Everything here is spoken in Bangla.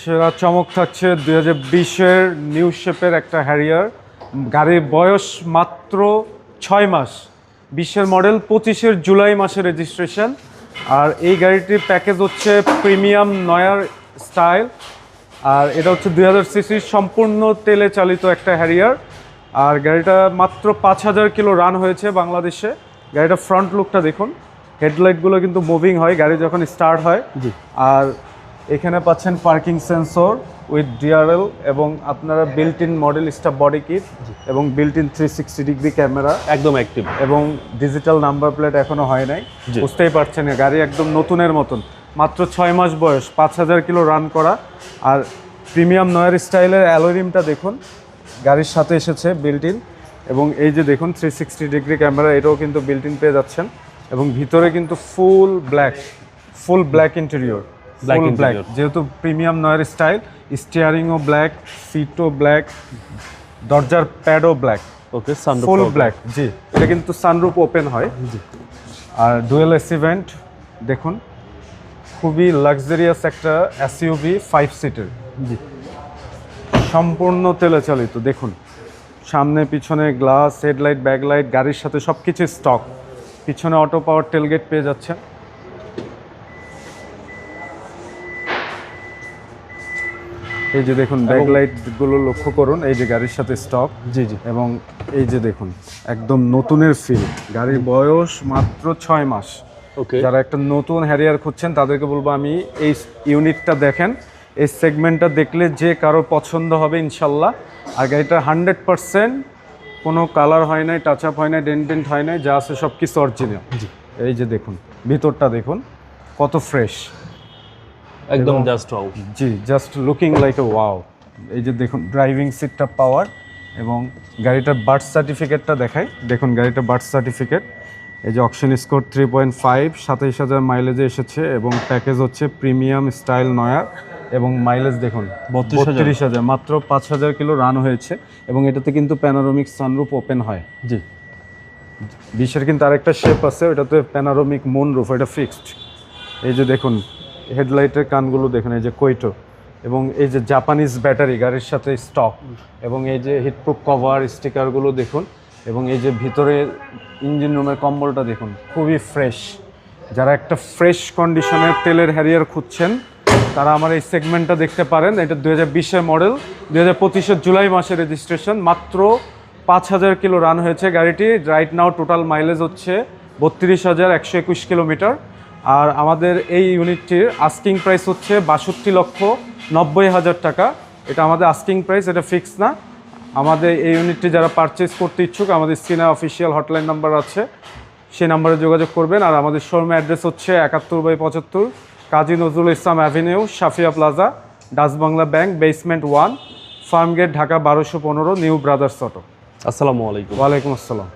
সেরা চমক থাকছে 2020-এর নিউ শেপের একটা হ্যারিয়ার। গাড়ির বয়স মাত্র 6 মাস, 20-এর মডেল, 25-এর জুলাই মাসে রেজিস্ট্রেশন। আর এই গাড়িটির প্যাকেজ হচ্ছে প্রিমিয়াম নয়ার স্টাইল। আর এটা হচ্ছে 2000 সিসির সম্পূর্ণ তেলে চালিত একটা হ্যারিয়ার। আর গাড়িটা মাত্র 5000 কিলো রান হয়েছে বাংলাদেশে। গাড়িটা ফ্রন্ট লুকটা দেখুন, হেডলাইটগুলো কিন্তু মুভিং হয় গাড়ি যখন স্টার্ট হয়। জি। আর এখানে পাচ্ছেন পার্কিং সেন্সর উইথ ডিআরএল এবং আপনারা built in model staff body kit এবং বিল্ট ইন 360 ডিগ্রি ক্যামেরা একদম অ্যাক্টিভ এবং ডিজিটাল নাম্বার প্লেট এখনো হয় নাই। জি। বুঝতেই পারছেন গাড়ি একদম নতুনের মতন, মাত্র 6 মাস বয়স, 5000 কিলো রান করা। আর প্রিমিয়াম নয়ার স্টাইলের অ্যালোরিমটা দেখুন, গাড়ির সাথে এসেছে বিল্ট ইন। এবং এই যে দেখুন 360 ডিগ্রি ক্যামেরা, এটাও কিন্তু বিল্ট ইন পেয়ে যাচ্ছেন। এবং ভিতরে কিন্তু full black interior, full black, যেহেতু প্রিমিয়াম নয়ার স্টাইল। স্টিয়ারিংও ব্ল্যাক, সিটও ব্ল্যাক, দরজার প্যাডও ব্ল্যাক। ওকে, ফুল ব্ল্যাক। জি, এটা কিন্তু সানরুফ ওপেন হয়। জি। আর ডুয়েল এসি ভেন্ট দেখুন, খুবই লাক্সারিয়াস একটা এসইউভি 5 সিটের। জি। সম্পূর্ণ তেলে চালিত। দেখুন সামনে পিছনে গ্লাস, হেডলাইট, ব্যাকলাইট, গাড়ির সাথে সব কিছু স্টক। পিছনে অটো পাওয়ার টেলগেট পেয়ে যাচ্ছেন। এই যে দেখুন ব্যাকলাইটগুলো লক্ষ্য করুন, এই যে গাড়ির সাথে স্টক। জি জি। এবং এই যে দেখুন একদম নতুনের ফিল। গাড়ির বয়স মাত্র 6 মাস। ওকে। যারা একটা নতুন হ্যারিয়ার খুঁজছেন তাদেরকে বলবো আমি এই ইউনিটটা দেখেন, এই সেগমেন্টটা দেখলে যে কারো পছন্দ হবে ইনশাল্লাহ। আর গাড়িটা 100% কোনো কালার হয় নাই, টাচ আপ হয় নাই, ডেন্ট হয় নাই, যা আছে সব কিছু অরিজিনাল। এই যে দেখুন ভিতরটা দেখুন কত ফ্রেশ, একদম just wow. G, just looking like a wow. এই যে দেখুন ড্রাইভিং সিটটা পাওয়ার এবং গাড়িটার বার্থ সার্টিফিকেটটা দেখাই। দেখুন গাড়িটার বার্থ সার্টিফিকেট, এই যে অকশন স্কোর 3.5, 27000 মাইলেজে এসেছে এবং প্যাকেজ হচ্ছে প্রিমিয়াম স্টাইল নয়ার। এবং মাইলেজ দেখুন 32000, মাত্র 5000 কিলো রান হয়েছে। এবং এটাতে কিন্তু প্যানোরামিক সানরুফ ওপেন হয়। জি। 20-এর কিন্তু আরেকটা শেপ আছে, ওটাতে প্যানোরামিক মুন রুফ, এটা ফিক্সড। এই যে দেখুন হেডলাইটের কানগুলো দেখুন, এই যে কোইটো। এবং এই যে জাপানিজ ব্যাটারি গাড়ির সাথে স্টক। এবং এই যে হিটপ্রুফ কভার স্টিকারগুলো দেখুন। এবং এই যে ভিতরে ইঞ্জিন রুমের কম্বলটা দেখুন, খুবই ফ্রেশ। যারা একটা ফ্রেশ কন্ডিশনের তেলের হ্যারিয়ার খুঁজছেন তারা আমার এই সেগমেন্টটা দেখতে পারেন। এটা 2020-এর মডেল, 2025-এর জুলাই মাসে রেজিস্ট্রেশন, মাত্র 5000 কিলো রান হয়েছে গাড়িটি। রাইট নাও টোটাল মাইলেজ হচ্ছে 32121 কিলোমিটার। আর আমাদের এই ইউনিটটির আস্কিং প্রাইস হচ্ছে 62,90,000 টাকা। এটা আমাদের আস্কিং প্রাইস, এটা ফিক্স না। আমাদের এই ইউনিটটি যারা পারচেস করতে ইচ্ছুক, আমাদের স্ক্রিনে অফিসিয়াল হটলাইন নাম্বার আছে, সেই নাম্বারে যোগাযোগ করবেন। আর আমাদের শোরুমের অ্যাড্রেস হচ্ছে 71/75 Kazi Nazrul Islam avenue, Safiya plaza, Dutch Bangla bank, basement 1, Farmgate, Dhaka 1215, new brothers auto. আসসালামু আলাইকুম। ওয়ালাইকুম আসসালাম।